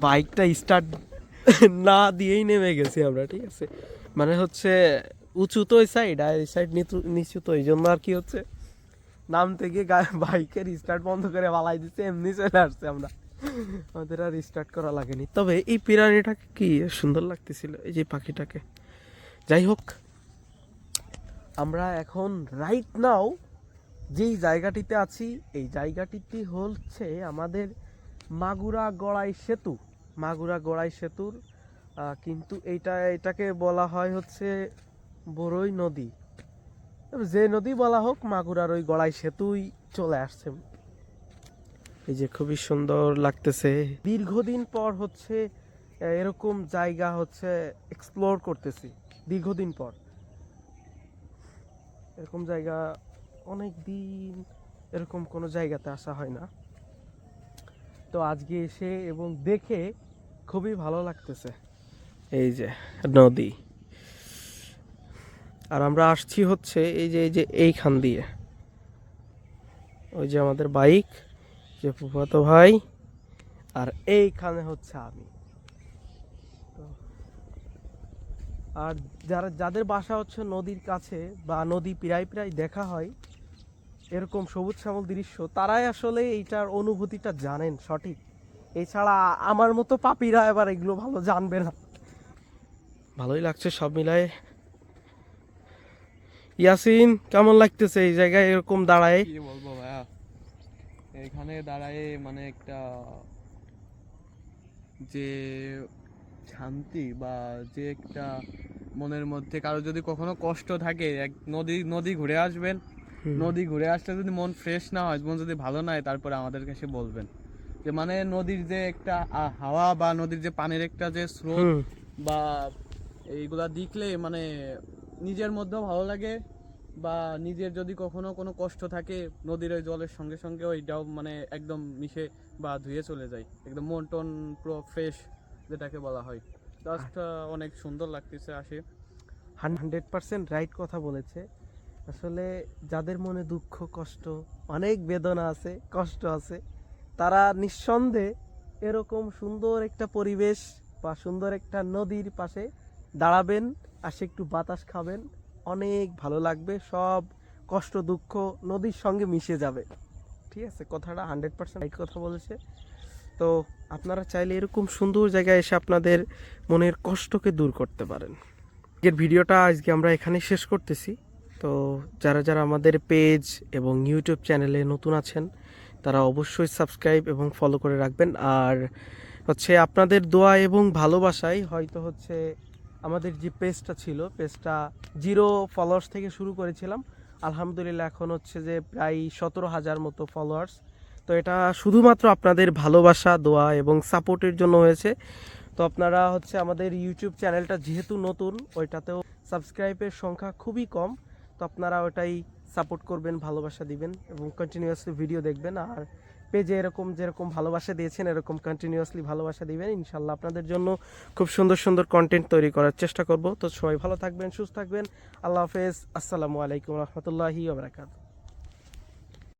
বাইকটা স্টার্ট না দিয়েই নেমে গেছি আমরা, ঠিক আছে। মানে হচ্ছে উঁচু তো ওই সাইড আর এই সাইড নিচু, তো এই জন্য আর কি হচ্ছে নাম থেকে বাইকের স্টার্ট বন্ধ করে পালাই দিচ্ছে, এমনি চলে আসছে আমরা, আমাদের আর স্টার্ট করা লাগেনি। তবে এই পিরানিটাকে কি সুন্দর লাগতেছিল, এই যে পাখিটাকে। যাই হোক, আমরা এখন রাইট নাও যেই জায়গাটিতে আছি, এই জায়গাটিতে হচ্ছে আমাদের মাগুরা গড়াই সেতু। মাগুরা গড়াই সেতুর কিন্তু এটাকে বলা হয় হচ্ছে বড়ই নদী। যে নদী বলা হোক, মাগুরার ওই গড়াই সেতুই চলে আসছে। এই যে খুবই সুন্দর লাগতেছে, দীর্ঘদিন পর হচ্ছে এরকম জায়গা হচ্ছে এক্সপ্লোর করতেছি। দীর্ঘদিন পর এরকম জায়গা, অনেক দিন এরকম কোনো জায়গাতে আসা হয় না। তো আজকে এসে এবং দেখে খুবই ভালো লাগতেছে। এই যে নদী, আর আমরা আসছি হচ্ছে এই যে এইখান দিয়ে। ওই যে আমাদের বাইক, যে ফুফাতো ভাই, আর এইখানে হচ্ছে আমি। তো আর যাদের বাসা হচ্ছে নদীর কাছে বা নদী প্রায় প্রায় দেখা হয় এরকম সবুজ শ্যামল দৃশ্য, তারাই আসলে এইটার অনুভূতিটা জানেন সঠিক। এছাড়া আমার মতো পাপীরা এবার এগুলো ভালো জানবে না। ভালোই লাগছে সব মিলায়ে। ইয়াসিন, কেমন লাগতেছে এই জায়গায় এরকম দাঁড়ায়? কি বলবো ভাইয়া, এখানে দাঁড়ায় মানে একটা যে শান্তি বা যে একটা মনের মধ্যে কারো যদি কখনো কষ্ট থাকে, এক নদী নদী ঘুরে আসবেন, নদী ঘুরে আসলে যদি মন ফ্রেশ না হয়, মন যদি ভালো না হয়, তারপরে আমাদের কাছে বলবেন যে মানে নদীর যে একটা হাওয়া বা নদীর যে পানির একটা যে স্রোত বা এইগুলা দেখলে মানে নিজের মধ্যেও ভালো লাগে। বা নিজের যদি কখনো কোনো কষ্ট থাকে, নদীর ওই জলের সঙ্গে সঙ্গে ওইটাও মানে একদম মিশে বা ধুয়ে চলে যায়, একদম মন টন পুরো ফ্রেশ যেটাকে বলা হয়। জাস্ট অনেক সুন্দর লাগতেছে আসে। 100% রাইট কথা বলেছে। আসলে যাদের মনে দুঃখ কষ্ট, অনেক বেদনা আছে, কষ্ট আছে, তারা নিঃসন্দেহে এরকম সুন্দর একটা পরিবেশ বা সুন্দর একটা নদীর পাশে দাঁড়াবেন, আসে একটু বাতাস খাবেন, অনেক ভালো লাগবে। সব কষ্ট দুঃখ নদীর সঙ্গে মিশে যাবে। ঠিক আছে, কথাটা 100% রাইট কথা বলেছে। তো আপনারা চাইলে এরকম সুন্দর জায়গায় এসে আপনাদের মনের কষ্টকে দূর করতে পারেন। আজকের ভিডিওটা আজকে আমরা এখানে শেষ করতেছি। তো যারা যারা আমাদের পেজ এবং ইউটিউব চ্যানেলে নতুন আছেন, তারা অবশ্যই সাবস্ক্রাইব এবং ফলো করে রাখবেন। আর হচ্ছে আপনাদের দোয়া এবং ভালোবাসায় হয়তো হচ্ছে আমাদের যে পেজটা ছিল, পেজটা 0 ফলোয়ার্স থেকে শুরু করেছিলাম, আলহামদুলিল্লাহ এখন হচ্ছে যে প্রায় 17,000 মতো ফলোয়ার্স। তো এটা শুধুমাত্র আপনাদের ভালোবাসা, দোয়া এবং সাপোর্টের জন্য হয়েছে। তো আপনারা হচ্ছে আমাদের ইউটিউব চ্যানেলটা যেহেতু নতুন, ওইটাতেও সাবস্ক্রাইবের সংখ্যা খুবই কম। তো আপনারা ওটাই সাপোর্ট করবেন, ভালোবাসা দিবেন এবং কন্টিনিউয়াসলি ভিডিও দেখবেন। আর পেজে এরকম যেরকম ভালোবাসা দিয়েছেন এরকম কন্টিনিউয়াসলি ভালোবাসা দিবেন। ইনশাল্লাহ আপনাদের জন্য খুব সুন্দর সুন্দর কন্টেন্ট তৈরি করার চেষ্টা করব। তো সবাই ভালো থাকবেন, সুস্থ থাকবেন। আল্লাহ হাফেজ, আসসালামু আলাইকুম রহমতুল্লাহি ওয়া বারাকাতুহু।